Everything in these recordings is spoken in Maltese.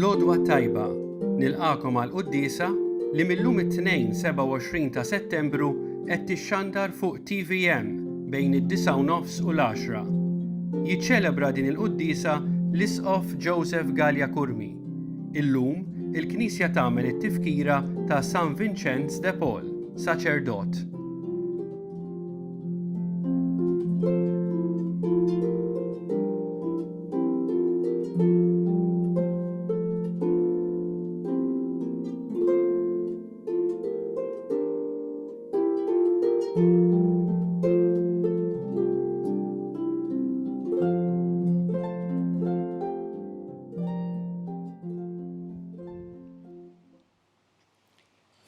Lodwa tajba, nilqakom għal-Qudiesa li millum it-tnejn 27 ta' Settembru qed tixxandar fuq TVM bejn id-9:30 u l-10. Jiċċelebra din il-Qudiesa l-Isqof Joseph Gallia Kurmi. Illum il-Knisja tagħmel it-tifkira ta' San Vincenz de Paul, saċerdot.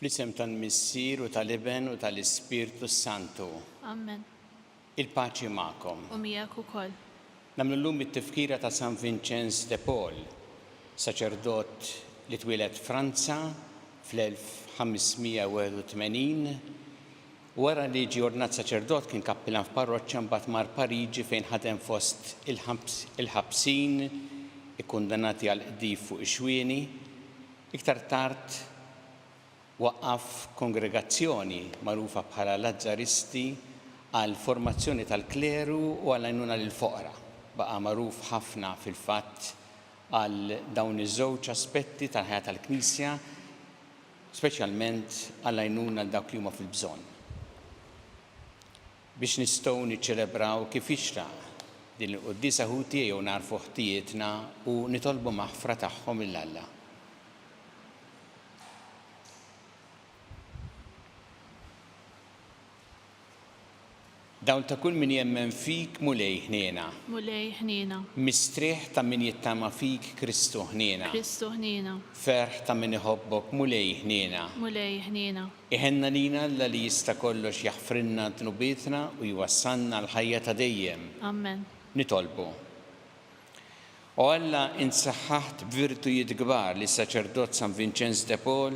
Fl-isem tal-Missier u tal-Iben u tal-Ispirtu Santu. Amen. Il-paċi magħkom. U miegħek ukoll. Nagħmlu llum it-tifkira ta' San Vincenz de Paul, saċerdot li twieled Franza fl-1581. Wara li ġie ordnat saċerdot kien kappillan f'parroċċja mbagħad mar Pariġi fejn ħadem fost il-ħabsin ikkundannati għal qdif fuq ix-xwieni. Iktar tard waqqaf kongregazzjoni magħrufa bħala Lazzaristi għal formazzjoni tal-kleru u għal għajnuna lill-foqra. Baqa' magħruf ħafna fil-fatt għal dawn iż-żewġ aspetti tal-ħajja tal-Knisja, speċjalment għal għajnuna dawk li huma fil-bżonn. Biex nistgħu niċċelebraw kif ixraq din il-Qudiesa ħuti jew narfu ħtijietna u nitolbu maħfra tagħhom il-Alla. Dawn ta' kull min jemmen fik mulej ħniena. Mulej ħniena. Mistrieħ ta' min jittama fik Kristu ħniena. Kristu ħniena. Ferħ ta' min iħobbok mulej ħniena. Mulej ħniena. Iħenna lina Alla li jista' kollox jaħfrinna dnubietna u jwassalna l-ħajja ta' dejjem. Amen. Nitolbu. O Alla insaħħaħt b'virtujiet kbar li saċerdot San Vincenz de Paul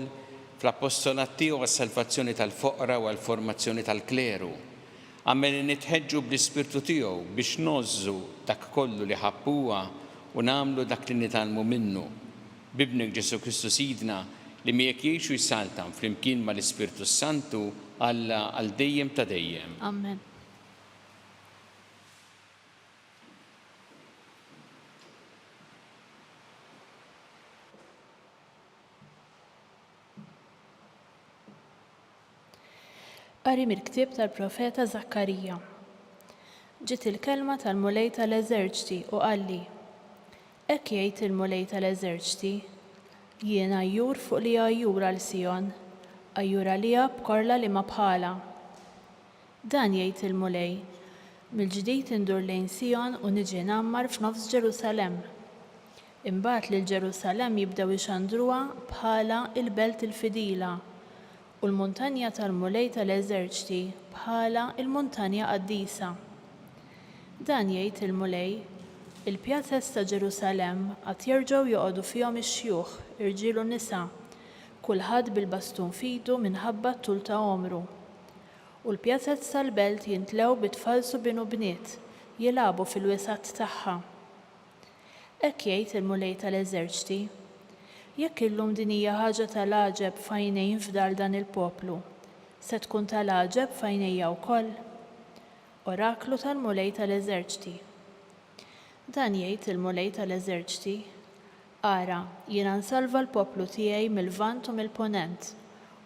fl-appostolat tiegħu għas-salvazzjoni tal-foqra u għall-formazzjoni tal-kleru. Għammel nitħeġġu bl-Ispirtu tiegħu biex nozzu dak kollu li ħabbuha u nagħmlu dak li nitalmu minnu. Bibnek Ġesu Kristu Sidna li miegħek jgħixu jsaltam flimkien mal-Ispirtu Santu Alla għal dejjem ta' dejjem. Amen. Qari mill-ktieb tal-profeta Zakkarija. Ġiet il-kelma tal-mulej tal-eżerċti u qalli: hekk jgħid il-mulej tal-eżerċti, jien għajjur fuq li għajjur għal Sion, għajjur għalija b'korla li ma bħala. Dan jgħid il-mulej, mill-ġdid indur lejn Sion u niġi nammar f'nofs Ġerusalemm. Imbagħad lil Ġerusalemm jibdew ixandruha bħala il-belt il-fidila u l-muntanja tal-mulej tal-eżerċti bħala il-muntanja qaddisa. Dan jgħid il-mulej, il-pjazzez ta' Ġerusalemm qatt jerġgħu joqogħdu fihom ix-xjuħ, irġiel u nisa, kulħadd bil-bastun f'idu minħabba t-tul ta' għomru. U l-pjazzez tal-belt jintlew bit-tfal subien u bniet jilagħbu fil-wisat tagħha. Hekk jgħid il-mulej tal-eżerċti, jekk illum din hija ħaġa tal-għaġeb f'għajnejn f'dar dan il-poplu, se tkun tal-għaġeb f'għajnejja wkoll. Oraklu tal-mulej tal-eżerċti. Dan jgħid il-mulej tal-eżerċti, ara jiena nsalva l-poplu tiegħi mill-lvant u mill-ponent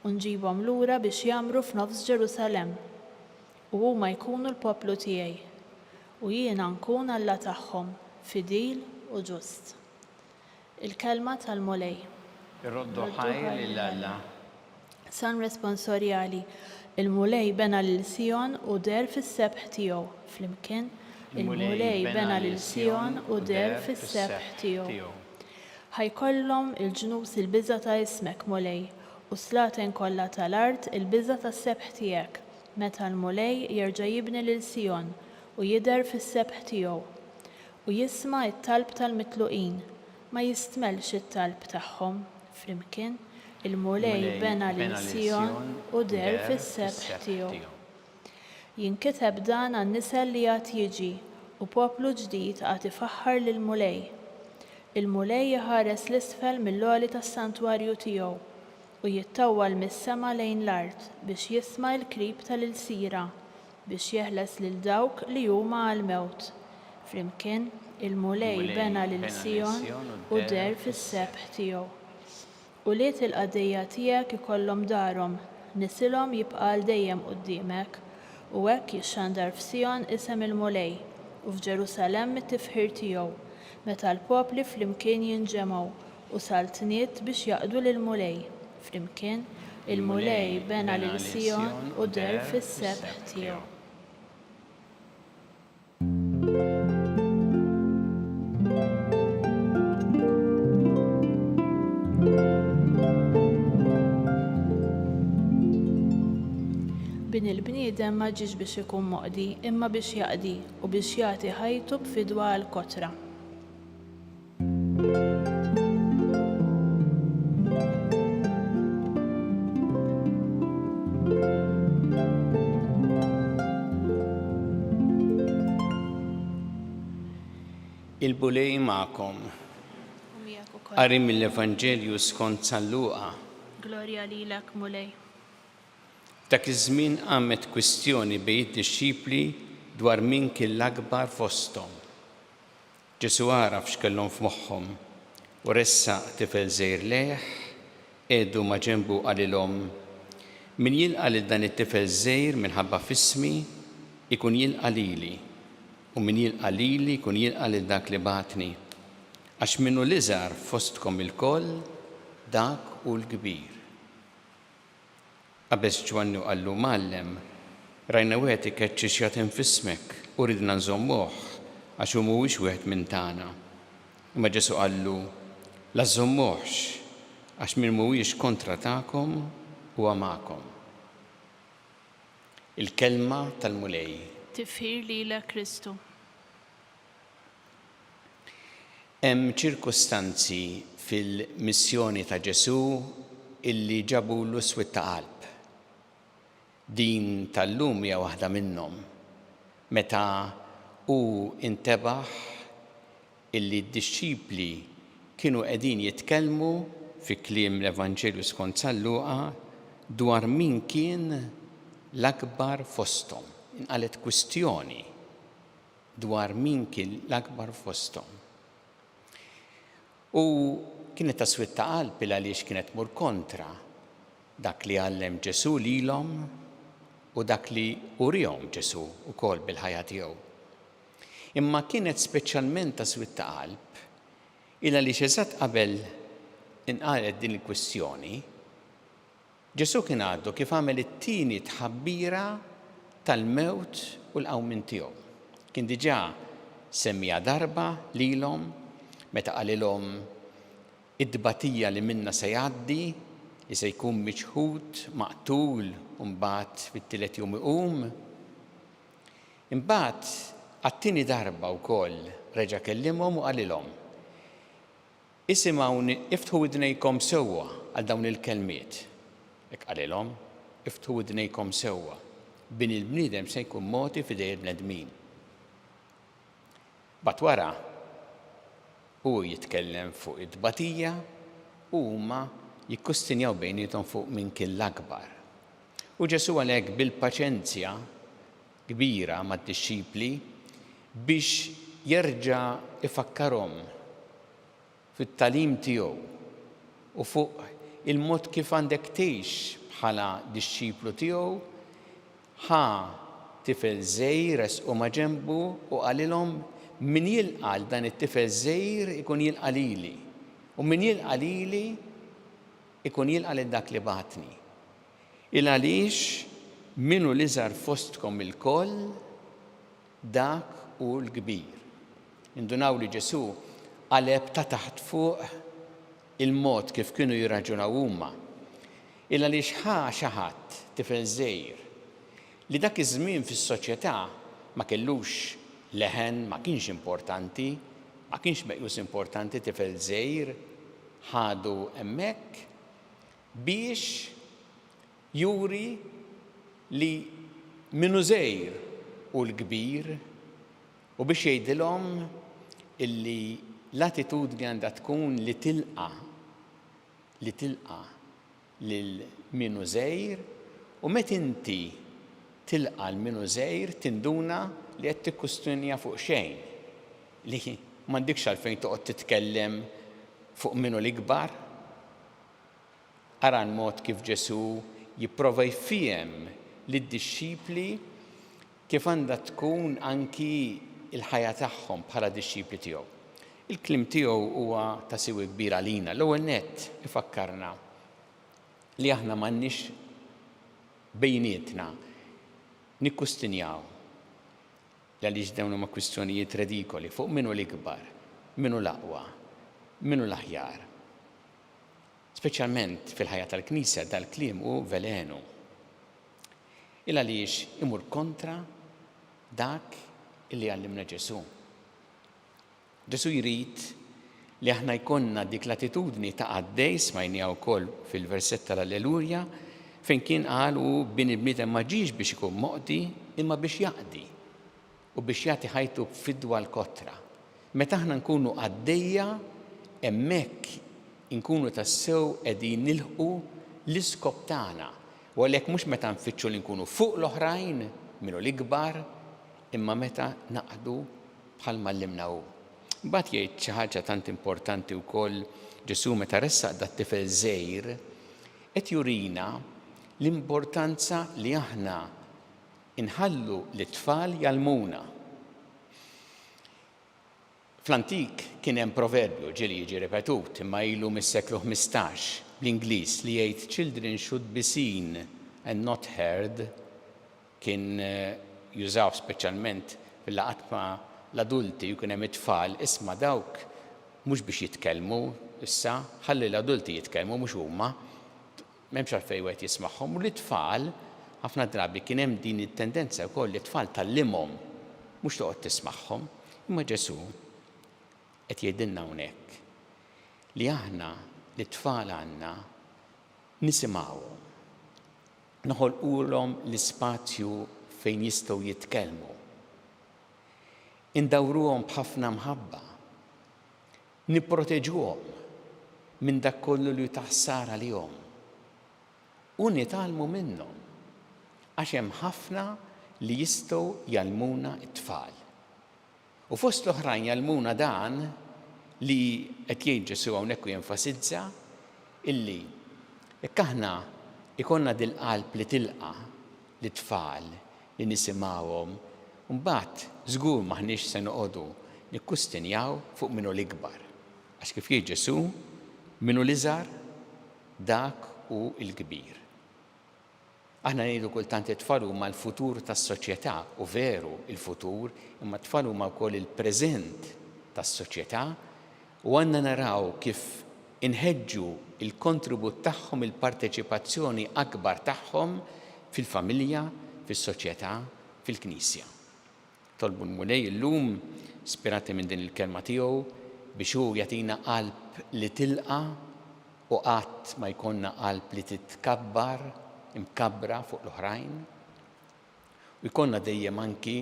u nġibhom lura biex jagħmru f'nofs Ġerusalemm u huma jkunu l-poplu tiegħi u jiena nkun Alla tagħhom fidil u ġust. Il-kelma tal-mulej. Irroddu ħajr lill-Alla. San responsorjali, il-mulej bena lil Sion u der fis-sebħ tiegħu. Flimkien, il-mulej bena lil Sion u der fis-sebħ tiegħu. Ħajkollhom il-ġnus il-biża ta' ismek mulej u slaten kollha tal-art il-biża tas-sebħ tiegħek meta l-mulej jerġa' jibni lil Sion u jidher fis-sebħ tiegħu u jisma' t-talb tal-mitluqin ma jistmelx it-talb tagħhom. Flimkien, il-mulej bena lil Sion u der fis-sebħ tiegħu. Jinkiteb dan għan-nisa li għad jiġi u poplu ġdid għad ifaħħar lill-mulej. Il-mulej iħares l-isfel mill-għoli tas-santwarju tiegħu u jittawwal mis-sema lejn l-art biex jisma' l-krib tal-ilsira biex jeħles lil dawk li huma għall-mewt. Flimkien il-mulej bena lil Sion u der fis-sebħ tiegħu. U liet il-qadejja tiegħek ikollhom darhom, nisilhom jibqa' għal dejjem quddiemek, u hekk jixxandar f'Sion isem il-mulej u f'Ġerusalemm it-tifħir tiegħu, meta l-popli flimkien jinġemgħu u saltniet biex jaqdu lill-mulej. Flimkien il-mulej bena lil Sion u der fis-sebħ tiegħu. Bin il-bniedem ma ġiex biex ikun moqdi imma biex jaqdi u biex jagħti ħajtu b'fidwa għall-kotra. Il-bulej ma'kom. Qari mill-Evanġelju skont San Luqa. Glorja lilek, mulej. Dak iż-żmien għamet kwistjoni bejn id-dixxipli dwar min kien l-akbar fosthom. Ġesu għaraf x'kellhom f'moħħhom u ressaq tifel żgħir leħ qiegħdu ma' ġenbu qalilhom min jilqa' lil dan it-tifel żgħir minħabba f'ismi ikun jilqa' lili u min jilqa' lili jkun jilqa' lil dak li bagħatni. Għax minnu l-iżgħar fostkom il-koll dak hu l-kbir. Qabeż Ġwanni qallu Mgħallem, rajna wieħed ikeċċix jagħtem f'ismek u ridna nżommuh għax hu mhuwiex wieħed minn tagħna. Imma Ġesu qallu la żommuhx għax min mhuwiex kontra tagħkom huwa magħkom. Il-kelma tal-mulej. Tifħir lilek Kristu. Hemm ċirkustanzi fil-missjoni ta' Ġesu illi ġabulu swit ta' qalb. Din tal-lum hija waħda minnhom. Meta hu intebaħ illi d-dixxipli kienu qegħdin jitkellmu fi kliem l-Evanġelju skont San Luqa dwar min kien l-akbar fosthom. Inqalet kwistjoni dwar min kien l-akbar fosthom. U kienet ta' swit ta' qalb għaliex kienet tmur kontra dak li għallem Ġesu lilhom u dak li urihom Ġesu wkoll bil-ħajja tiegħu. Imma kienet speċjalment ta' swit ta' qalb għaliex eżatt qabel inqalet din il-kwistjoni, Ġesu kien għadu kif għamel it-tieni tħabbira tal-mewt u l-qawmin tiegħu. Kien diġà semmija darba lilhom meta qalilhom id-dbatija li minna se jgħaddi li se jkun miċħud, maqtul u mbagħad fit-tielet jum iqum. Imbagħad għat-tieni darba wkoll reġa' kellimhom u qalilhom isimgħuni iftħu widnejkom sewwa għal dawn il-kelmiet. Hekk qalilhom iftħu widnejkom sewwa. Bin il-bniedem se jkun moti f'idej il-bnedmin. Bad wara hu jitkellem fuq id-dbatija u huma jikkustinjaw bejniethom fuq min kien l-akbar. U Ġesu għalhekk bil-paċenzja kbira mad-dixxipli biex jerġa' ifakkarhom fit-tagħlim tiegħu u fuq il-mod kif għandek tgħix bħala dixxiplu tiegħu ħa tifel żgħir resqu ma' ġenbu u qalilhom min jilqa' dan it-tifel żgħir ikun jilqa' lili u min jilqa' lili ikun jilqa' lil dak li bagħatni. Għaliex minnu l-iżgħar fostkom il-koll dak hu l-kbir. Indunaw li Ġesu qaleb ta' taħt fuq il-mod kif kienu jirraġunaw huma. Għaliex ħa xi ħadd tifel żgħir li dak iż-żmien fis-soċjetà ma kellux leħen, ma kienx importanti, ma kienx meqjus importanti tifel żgħir ħadu hemmhekk biex juri li minnu żgħir u l-kbir U biex jgħidilhom illi l-attitudni għandha tkun li tilqa lil minu żgħir u meta inti tilqa l-minu żgħir tinduna li qed tikkustjonja fuq xejn li m'għandikx għalfejn toqgħod titkellem fuq minu l-ikbar. Ara l-mod kif Ġesu jipprova jfiem lid-dixxipli kif għandha tkun anki il-ħajja tagħhom bħala dixxipli tiegħu. Il-kliem tiegħu huwa ta' siwi kbir għalina. L-ewwel nett ifakkarna li aħna m'għandniex bejnietna nikkustjonjaw għaliex dawn huma kwistjonijiet redikoli fuq minu l-ikbar, minu l-aqwa, minu l-aħjar. Speċjalment fil-ħajja tal-Knisja dal-kliem hu velenu. Il għaliex imur kontra dak illi għallimna Ġesu. Ġesu jrid li aħna jkollna dik l-attitudni ta' għaddej smajnija wkoll fil-versett tal-Alleluja fejn kien qal u bin il-bniedem ma ġiex biex ikun moqdi imma biex jaqdi u biex jagħti ħajtu b'fidwa l-kotra. Meta aħna nkunu għaddejja hemmhekk inkunu tassew qegħdin nilħqu l-iskop tagħna. U għalhekk mhux meta nfittxu li nkunu fuq l-oħrajn minnu l-ikbar imma meta naqdu bħalma llimna hu. Mbagħad jgħid xi ħaġa tant importanti wkoll Ġesu meta ressaq dat-tifel żgħir qed jurina l-importanza li aħna inħallu l-tfal jalmuna. Fl-antik kien hemm proverbju ġieli jiġi ripetut imma ilu mis-seklu 15 bl-Ingliż li jgħid children should be seen and not heard kien jużaw speċjalment fil-laqgħat ma' l-adulti u kien hemm it-tfal isma' dawk mhux biex jitkellmu issa ħalli l-adulti jitkellmu mhux huma m'hemmx għalfejn wieħed jismagħhom u l-tfal ħafna drabi kien hemm din it-tendenza wkoll li t-tfal tallimhom mhux toqgħod tismagħhom imma Ġesu qed jgħidilna hawnhekk li aħna l-tfal għandna nisimgħuhom noħolqulhom l-ispazju fejn jistgħu jitkellmu. Indawruhom b'ħafna mħabba. Nipproteġuhom minn dak kollu li taħsar għalihom. U nitgħallmu minnhom għax hemm ħafna li jistgħu jalmuna t-tfal. U fost l-oħrajn jalmuna dan li qed jgħid Ġesu hawnhekk u jenfasizza illi jekk aħna ikollna dil-qalb li tilqa' lit-tfal li nisimgħuhom u mbagħad żgur maħniex se noqogħdu nikkustjonjaw fuq minnu l-ikbar. Għax kif jgħid Ġesu minnu l-iżgħar dak hu l-kbir. Aħna ngħidu kultant it-tfal huma l-futur tas-soċjetà u veru il-futur imma t-tfal huma wkoll il-preżent tas-soċjetà u għandna naraw kif inħeġġu il-kontribut tagħhom il-parteċipazzjoni akbar tagħhom fil-familja, fis-soċjetà, fil-Knisja. Tolbu l-Mulej illum ispirati minn din il-kelma tiegħu biex hu jagħtina qalb li tilqa' u qatt ma jkollna qalb li titkabbar imkabbra fuq l-oħrajn u jkollna dejjem anki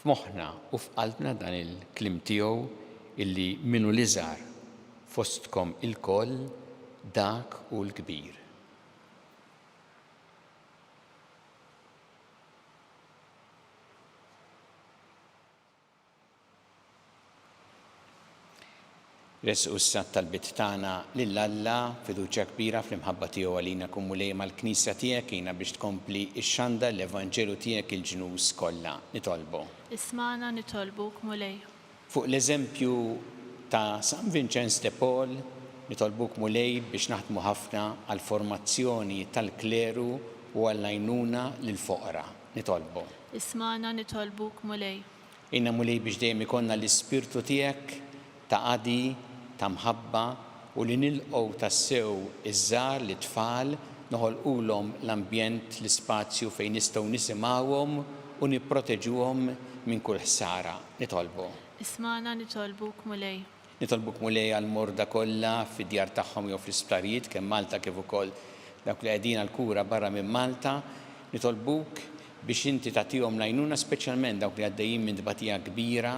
f'moħħna u f'qalbna dan il-kliem tiegħu illi minnu l-iżgħar fostkom il-koll dak hu l-kbir. Resqu issa tal-bit tagħna lil Alla fiduċja kbira fl-imħabba tiegħu għalina kumulej mal-Knisja tiegħek jiena biex tkompli x-xanda l-Evanġelu tiegħek il-ġnus kollha. Nitolbu. Ismana nitolbuk mulej. Fuq l-eżempju ta' San Vincenz de Paul nitolbuk mulej biex naħdmu ħafna għal formazzjoni tal-kleru u għall-għajnuna lill-foqra. Nitolbu. Ismana nitolbuk mulej. Jiena mulej biex dejjem ikollna l-ispirtu tiegħek ta' għadi, ta' mħabba u li nilqgħu tassew iż-żgħar li tfal noħolqulhom l-ambjent l-ispazju fejn nistgħu nisimgħuhom u nipproteġuhom minn kull ħsara. Nitolbu. Ismana nitolbuk mulej. Nitolbuk mulej għall-morda kollha fid-djar tagħhom jew fl-isptarijiet kemm Malta kif ukoll dawk li qegħdin għall-kura barra minn Malta. Nitolbuk biex inti tagħtihom l-għajnuna speċjalment dawk li għaddejjin minn dbatija kbira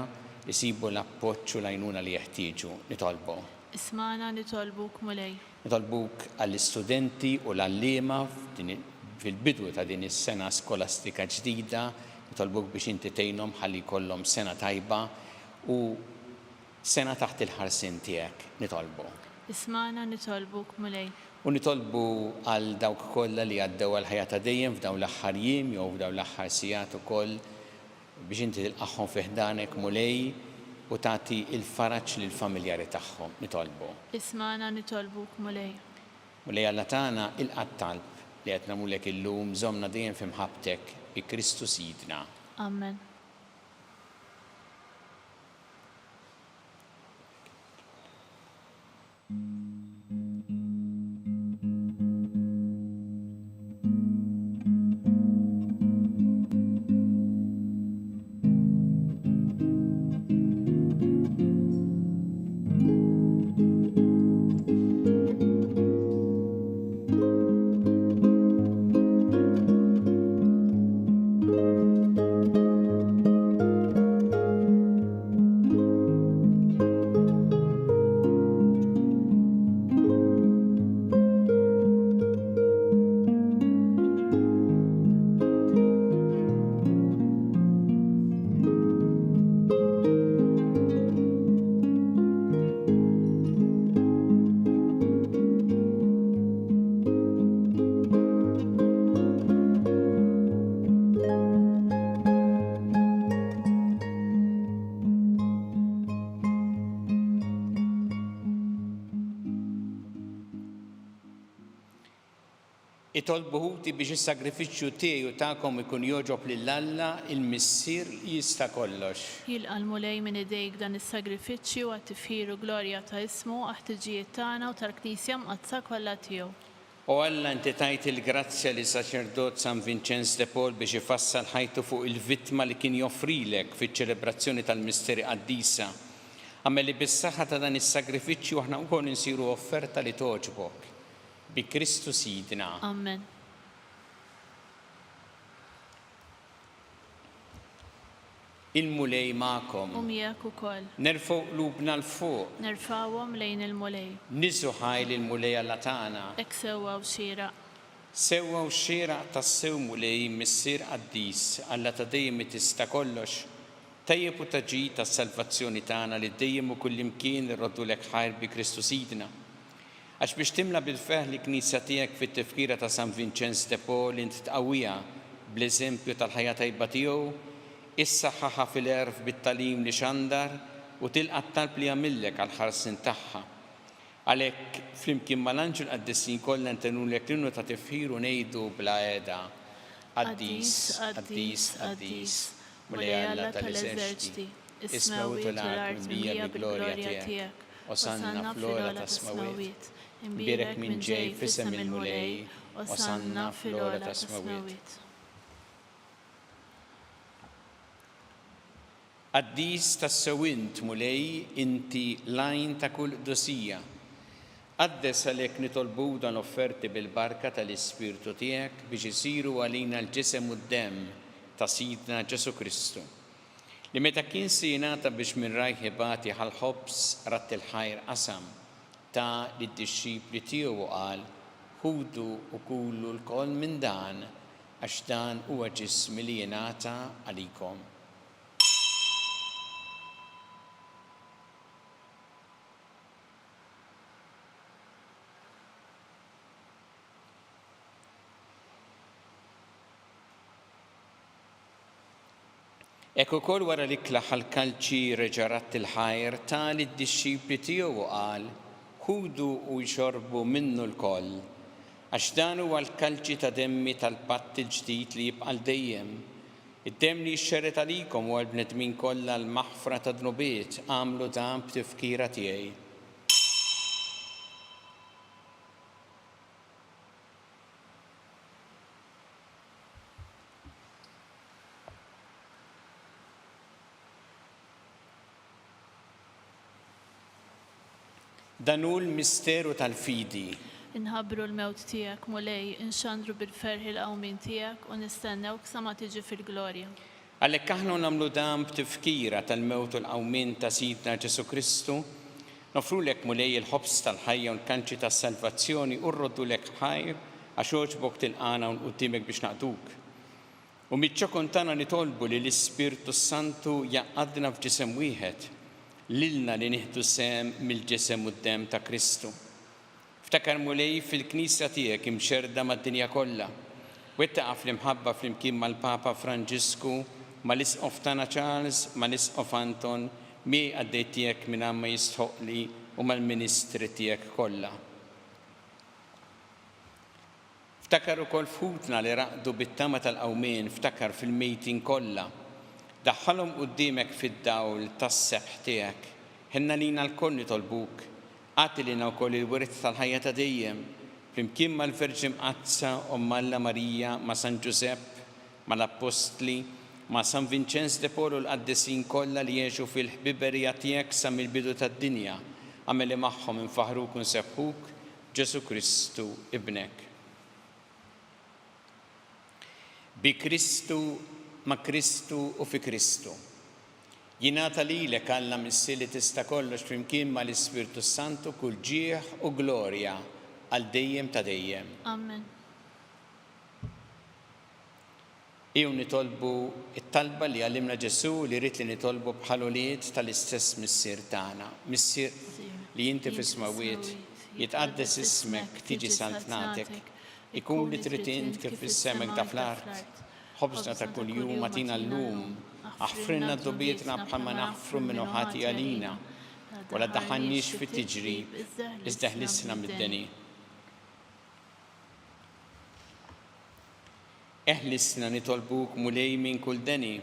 isibu l-appoġġ u l-għajnuna li jeħtieġu. Nitolbu. Ismana nitolbuk mulej. Nitolbuk għall-istudenti u l-allima fil-bidu ta' din is-sena skolastika ġdida, nitolbuk biex inti tgħinhom ħalli jkollhom sena tajba u sena taħt il-ħarsien tiegħek. Nitolbu. Ismana nitolbuk mulej. U nitolbu għal dawk kollha li għaddew għal ħajja ta' dejjem f'dawn l-aħħar jiem jew f'dawn l-aħħar sigħat ukoll biex inti tilqaħħom fi ħdanek mulej u tagħti il-faraġġ lill-familjari tagħhom. Nitolbu. Ismana nitolbuk mulej. Mulej Alla tagħna il-qattalb li qed nagħmulek illum żommna dejjem fi mħabbtek bi Kristu Sidna. Amen. Itolbuħuti biex is-sagrifiċċju tiegħi u tagħkom ikun jogħġob lill-Alla il-Missier jista' kollox. Jilqa' l-mulej minn idejk dan is-sagrifiċċju għat-tifħir u glorja ta' ismu ħtiġijiet tagħna u tal-Knisja mqazza kollha tiegħu. O Alla inti tajt il-grazzja li saċerdot San Vincenz de Paul biex ifassal ħajtu fuq il-vittma li kien joffrilek fiċ-ċelebrazzjoni tal-Misteri Qaddisa. Għamel li bis-saħħa ta' dan is-sagrifiċċju aħna wkoll insiru offerta li toġbok. Bi Kristu Sidna. Amen. Il-mulej magħkom. Miegħek ukoll. Nerfgħu qlubna l-fuq. Nerfgħuhom lejn il-mulej. Niżu ħajl il-mulej Alla tagħna. Hekk sewwa u xieraq. Sewwa u xieraq tas-sew mulej Missier Qaddis Alla ta' dejjem tista' kollox. Tajjeb u taġi tas-salvazzjoni tagħna li dejjem u kullimkien irroddulek ħajr bi Kristu Sidna. Għax biex timla bil-feħ li knisja tiegħek fit-tifkira ta' San Vincenz de Paul inti tqawwija bl-eżempju tal-ħajja tajba tiegħu, issaħħaħa fil-erf bit-talim li xandar u tilqa' talb li jagħmilek għall-ħarsin tagħha. Għalhekk flimkien mal-anġel qaddissin kollha ntenulek l-innu ta' tifħir u ngħidu bla qiegħda. Qaddis, qaddis, qaddis, mulej Alla tal-eżerċiti, ismewwiet l-art mimlija bil-glorja tiegħek, osanna fl-ola ta' smawiet. Imbierek minn ġej f'isem il-mulej, osanna fil-ola ta' smawiet. Qaddis tas-sewint mulej inti lajn ta' kull qdusija. Qaddes għalhekk nitolbu dan offerti bil-barka tal-Ispirtu tiegħek biex isiru għalina l-ġisem u d-demm ta' Sidna Ġesu Kristu. Li meta kien singħata biex minn rajh ibati ħal-ħobs ratt il-ħajr qasam ta' lid-dixxipli tiegħu qal ħudu u kullu l-koll minn dan għax dan huwa ġismi li jingħata għalikom. Ekku ukoll wara li klaħ għall-kalċi reġarat il-ħajr ta' lid-dixxipli tiegħu qal ħudu u jxorbu minnu l-koll, għax dan huwa l-kalċi ta' demmi tal-patt il-ġdid li jibqa' dejjem. Id-demm li jxxerret għalikom u għall-bnedmin kollha l-maħfra ta' dnubiet għamlu dan b'tifkira tiegħi. Dan hu l-misteru tal-fidi. Inħabbru l-mewt tiegħek mulej, inxandru bil-ferħ il-qawmin tiegħek u nistennewk sa ma tiġi fil-glorja. Għalhekk aħna nagħmlu dan b'tifkira tal-mewt u l-qawmin ta' Sidna Ġesu Kristu, nofrulek mulej il-ħobs tal-ħajja u l-kanċi tas-salvazzjoni u rroddulek ħajr għax oġbok tilqana u qudiemek biex naqduk. U miċ-ċokon tagħna nitolbu li l-Ispirtu Santu jaqgħadna f'ġisem wieħed lilna li nieħdu sem mill-ġisem u d-dem ta' Kristu. Ftakar mulej fil-Knisja tiegħek imxerda mad-dinja kollha. Wettaqa' fl-imħabba flimkien mal-Papa Franġisku, mal-Isqof tagħna Charles, mal-Isqof Anton, mi għaddej tiegħek minn ma jistħoqli u mal-ministri tiegħek kollha. Ftakar ukoll fħutna li raqdu bit-tama tal-qawmien, ftakar fil-mejtin kollha. Daħħalhom quddiemek fid-dawl tas-seħħ tiegħek. Ħenna lina l-koll nitolbuk. Għati lina wkoll il-wirt tal-ħajja ta' dejjem, flimkien mal-Verġi Mqazza u Alla Marija, ma' San Giuseppe, mal-Apostli, ma' San Vincenz de Paul u l-qaddisin kollha li jgħixu fil-ħbiberija tiegħek sa mill-bidu tad-dinja, għamel li magħhom infaħruk u nsebbħuk Ġesu Kristu ibnek. Bi Kristu, ma' Kristu u fi Kristu. Jingħata lilek Alla missi li tista' kollox flimkien mal-Ispirtu Santu kull ġieħ u glorja għal dejjem ta' dejjem. Amen. Iju nitolbu it-talba li għallimna Ġesu li rrid li nitolbu bħal ulied tal-istess missier tagħna. Missier li inti fis-smawiet jitqaddes ismek, tiġi saltnatek, ikun li trid int kif fis-semek ta' fl-art. Ħobżna ta' kuljum atina llum, aħfrinna d-dobietna bħalma naħfru minnu ħati għalina, wala ddaħħalniex fit-tiġrib, iżda ħlissna mid-deni. Eħlisna nitolbuk mulej minn kull deni,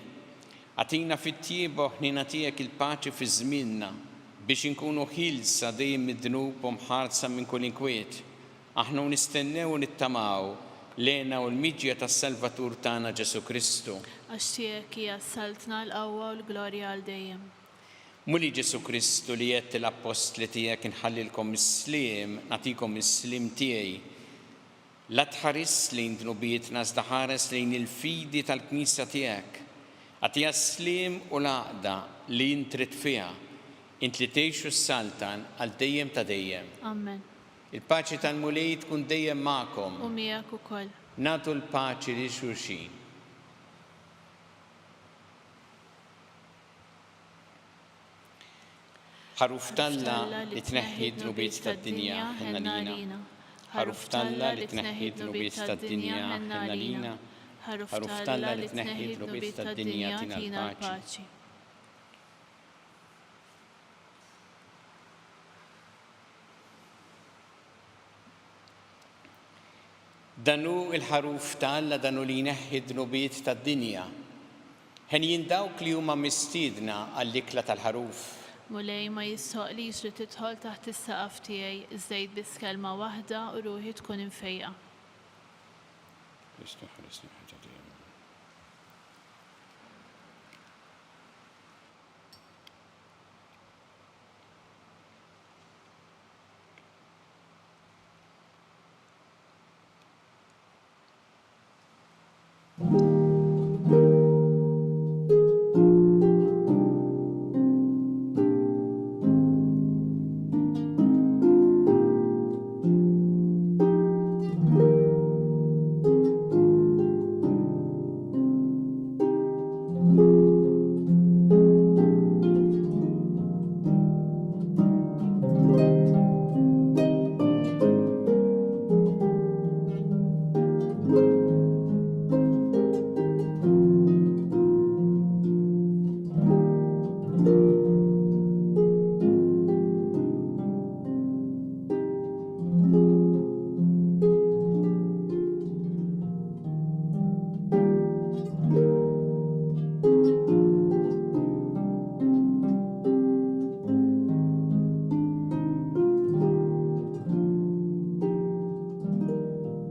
għatina fit-tjieba ħnina tiegħek il-paċi fi żmienna biex inkunu ħilsa dejjem mid-dnub u mħarsa minn kull inkwiet. Aħna nistennew u nittamaw lena u l-miġja tas-Salvatur tagħna Ġesu Kristu. Għax tiegħek hija s-saltna l-qawwa u l-glorja għal dejjem. Muli Ġesu Kristu li jett l-apostli tiegħek inħallilkom is-sliem, nagħtikom is-sliem tiegħi. La tħares lejn dnubietna iżda ħares lejn il-fidi tal-Knisja tiegħek. Għatija s-sliem u l-għaqda li intrid fiha, int li tgħixu s-saltan għal dejjem ta' dejjem. Amen. Il-paċi tal-mulej tkun dejjem magħkom. U miegħek ukoll. Nagħtu l-paċi li xulxin. Ħaruf talla li tneħħi d-nubiet tad-dinja ħenna lina. Ħaruf talla li tneħħi d-nubiet tad-dinja ħenna lina. Ħaruf talla li tneħħi d-nubiet tad-dinja tina l-paċi. Danu il-ħaruf ta' Alla danu li jneħħi d-nubiet tad-dinja. Ħen jindawk li huma mistiedna għall-ikla tal-ħaruf. Mulej ma jissoqlix li tidħol taħt is-saqaf tiegħi iżdejt biss kelma waħda u ruħi tkun infejqa.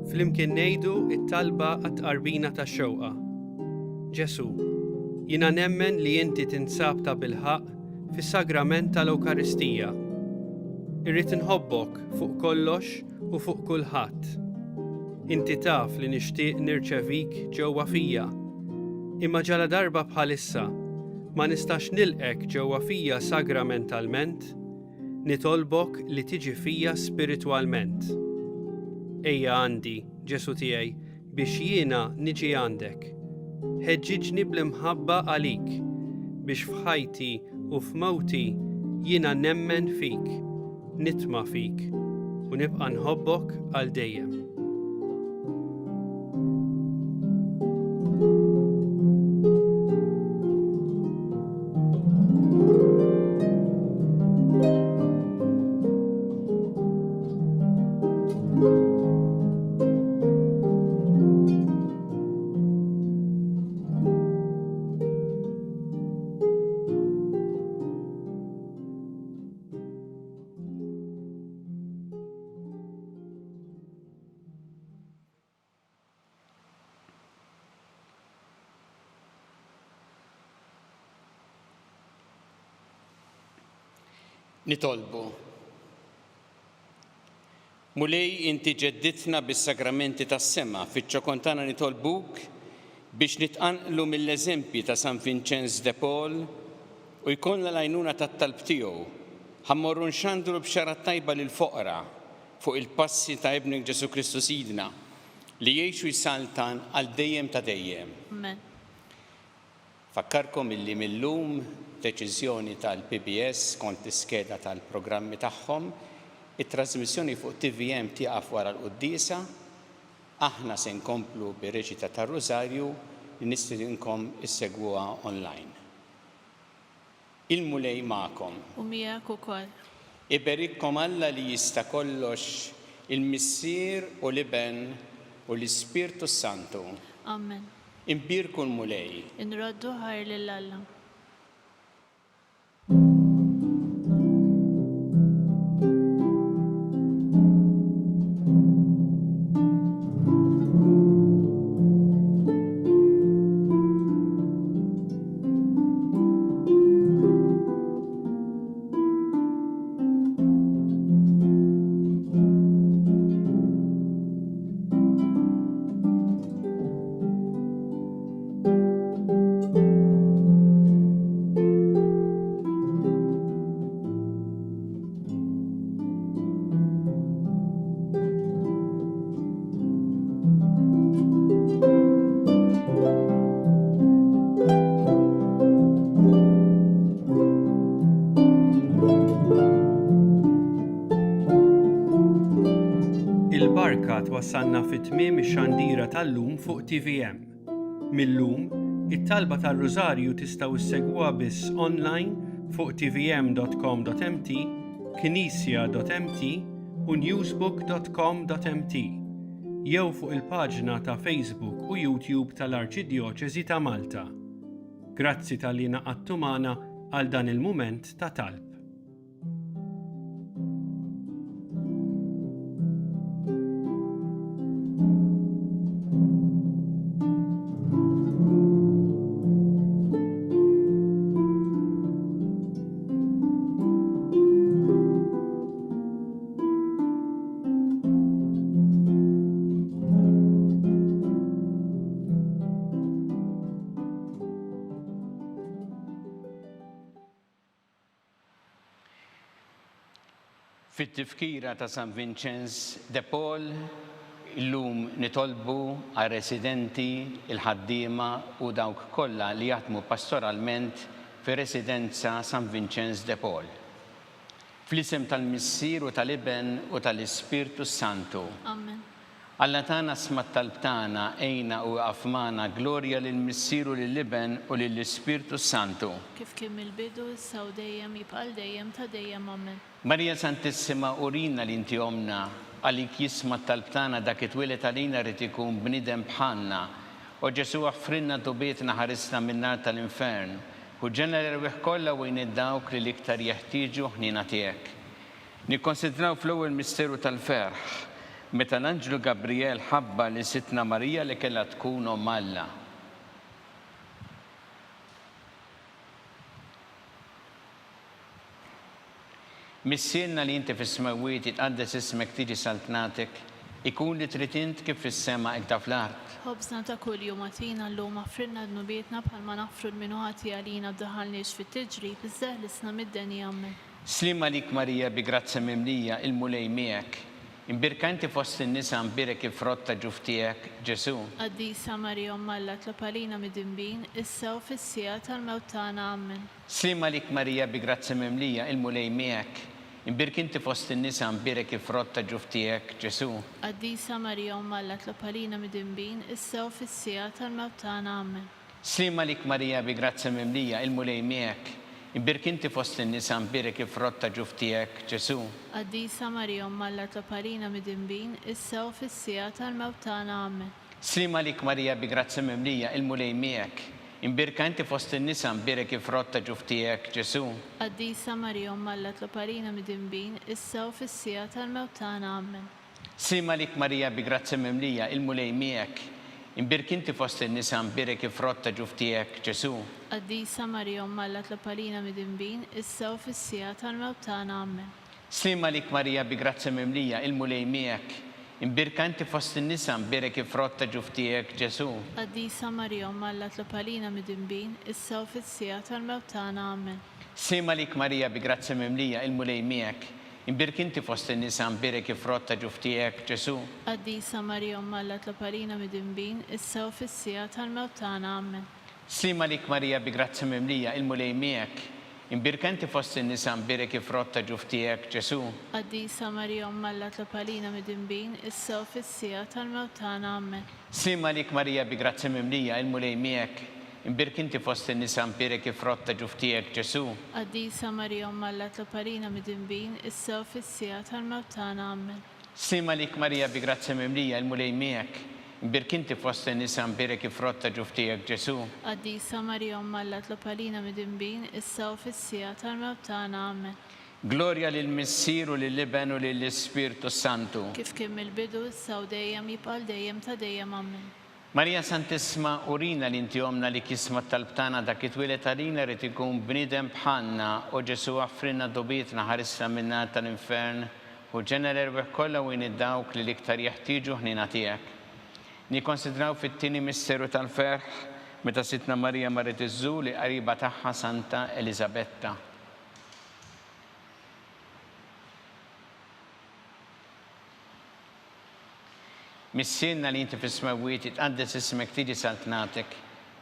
Flimkien ngħidu it-talba għat-qarbina tax-xewqa. Ġesu, jiena nemmen li inti tinsab ta' bilħaq fis-sagrament tal-Ewkaristija. Irrid inħobbok fuq kollox u fuq kulħadd. Inti taf li nixtieq nirċevik ġewwa fija, imma ġala darba bħalissa ma nistax nilqek ġewwa fija sagramentalment, nitolbok li tiġi fija spiritwalment. Ejja għandi, Ġesu tiegħi, biex jiena niġi għandek. Ħeġġiġni bl-imħabba għalik, biex f'ħajti u f'mawti jiena nemmen fik, nitma' fik u nibqa' nħobbok għal dejjem. Nitolbu. Mulej inti ġedditna bis-sagramenti tas-sema, fiċ-ċokontana nitolbuk biex nitqanqlu mill-eżempji ta' San Vincenz de Paul u jkollna l-għajnuna tat-talb tiegħu. Ħammorru nxandru b'xarat tajba lil foqra fuq il-passi ta' Ibnek Ġesu Kristu Sidna li jgħixu jsaltan għal dejjem ta' dejjem. Amen. Fakkarkom illi millum deċiżjoni tal-PBS kont iskeda tal-programmi tagħhom, it-trasmissjoni fuq TVM tieqaf wara l-Qudiesa, aħna se nkomplu bir-reċita tar-Rużarju li nistidinkom issegwuha online. Il-mulej magħkom. U miegħek ukoll. Iberikkom Alla li jista' kollox, il-Missier u l-Iben u l-Ispirtu Santu. Amen. Imbirku l-mulej. Inroddu ħajr lil Alla. Il-barka twassalna fit-tmiem ix-xandira tal-lum fuq TVM. Millum, it-talba tar-Rużarju tistgħu issegwuha biss online fuq tvm.com.mt, knisja.mt u newsbook.com.mt jew fuq il-paġna ta' Facebook u YouTube tal-Arċidjoċeżi ta' Malta. Grazzi tal-li naqadtu magħna għal dan il-mument ta' talb. Fit-tifkira ta' San Vincenz de Paul, illum nitolbu għal residenti, il-ħaddiema u dawk kollha li jaħdmu pastoralment fir-residenza San Vincenz de Paul. Fl-isem tal-Missier u tal-Iben u tal-Ispirtu Santu. Amen. Alla tagħna smat talbtana ejna u għafmana glorja lill-Missier u lill-Iben u lill-Ispirtu Santu. Kif kien mill-bidu issa u dejjem jibqal dejjem ta' dejjem. Amen. Marija Santissima urina li inti omna għalik jisma talbtana dak it-twilet għalina rrid ikun bniedem bħalna. U Ġesu għaffrinna dubietna ħarisna min-nar tal-infern u ġenna l-erwieħ kollha wejn id-dawk li l-iktar jeħtieġu ħnina tiegħek. Nikkonsidraw fl-ewwel misteru tal-ferħ meta l-Anġlu Gabriel ħabba li sitna Marija li kellha tkun omm Alla. Missielna li inti fis-smawiet jitqaddes ismek tiġi saltnatek, ikun li trid int kif fis-sema ikda fl-art. Ħobżna ta' kuljum għatina llum affrinna d-nubietna bħalma nafru l-minuħati għalina b'daħalniex fit-tiġrib, iżżeħlisna mid-deni Amen. Slima lik Marija bi grazza mimlija il-mulej miegħek. Imbirkanti fost in-nisa mbirek ifrotta ġuf tiegħek, Ġesu. Qaddisa Marija Umm Alla tlapalina mid-dinbin, issa u fis-sija tal-mewt tagħna Amen. Slima lik Marija bi grazza mimlija il-mulej miegħek. Imbirkinti fost in-nisa mbirek ifrotta ġuf tiegħek, Ġesu. Qaddisa Marija Umm Alla tlapalina mid-dinbin, issa u fis-sija tal-mewt tagħna Amen. Slima lik Marija bi grazza mimlija il-mulej miegħek. Imbirkinti fost in-nisa mbirek ifrotta ġuf tiegħek, Ġesu. Qaddisa Marija Umm Alla tlapalina mid-dinbin, issa u fis-sija tal-mewt tagħna Amen. Slima lik Marija bi grazza mimlija il-mulej miegħek. Imbirkanti fost in-nisa mbirek ifrotta ġuf tiegħek, Ġesu. Qaddisa Marija Umm Alla tlapalina mid-dinbin, issa u fis-sija tal-mewt tagħna Amen. Slima lik Marija bi grazza mimlija il-mulej miegħek. Imbirkinti fost in-nisa mbirek ifrotta ġuf tiegħek, Ġesu. Qaddisa Marija Umm Alla tlapalina mid-dinbin, issa u fis-sija tal-mewt tagħna Amen. Slima lik Marija bi grazza mimlija il-mulej miegħek. Imbirkanti fost in-nisa mbirek ifrotta ġuf tiegħek, Ġesu. Qaddisa Marija Umm Alla tlapalina mid-dinbin, issa u fis-sija tal-mewt tagħna Amen. Slima lik Marija bi grazza mimlija il-mulej miegħek. Imbirkinti fost in-nisa mbirek ifrotta ġuf tiegħek, Ġesu. Qaddisa Marija Umm Alla tlapalina mid-dinbin, issa u fis-sija tal-mewt tagħna Amen. Slima lik Marija bi grazza mimlija il-mulej miegħek. Imbirkanti fost in-nisa mbirek ifrotta ġuf tiegħek, Ġesu. Qaddisa Marija Umm Alla tlapalina mid-dinbin, issa u fis-sija tal-mewt tagħna Amen. Slima lik Marija bi grazza mimlija il-mulej miegħek. Imbirkinti fost in-nisa mbirek ifrotta ġuf tiegħek, Ġesu. Qaddisa Marija Umm Alla tlapalina mid-dinbin, issa u fis-sija tal-mewt tagħna Amen. Slima lik Marija bi grazza mimlija il-mulej miegħek. Imbirkinti fost in-nisa mbirek ifrotta ġuf tiegħek, Ġesu. Qaddisa Marija Umm Alla tlapalina mid-dinbin, issa u fis-sija tal-mewt tagħna Amen. Glorja lill-Missieru lill-Iben u lill-Ispirtu Santu. Kif kien mill-bidu issa u dejjem jibqa' dejjem ta' dejjem Amen. Marija Santisma, urina li inti omna li kisma tal-btana dak it-twilet għalina rrid ikun bniedem bħalna u Ġesu għaffrinna dobietna ħarisna minna tal-infern u ġenerer weħ kollha u dawk li l-iktar jeħtieġu ħnina tiegħek. Nikkonsidraw fit-tieni misteru tal-ferħ meta sitna Marija marret iż-żu li qariba tagħha Santa Elisabetta. Missielna li inti fis-smawiet jitqaddes ismek tiġi saltnatek,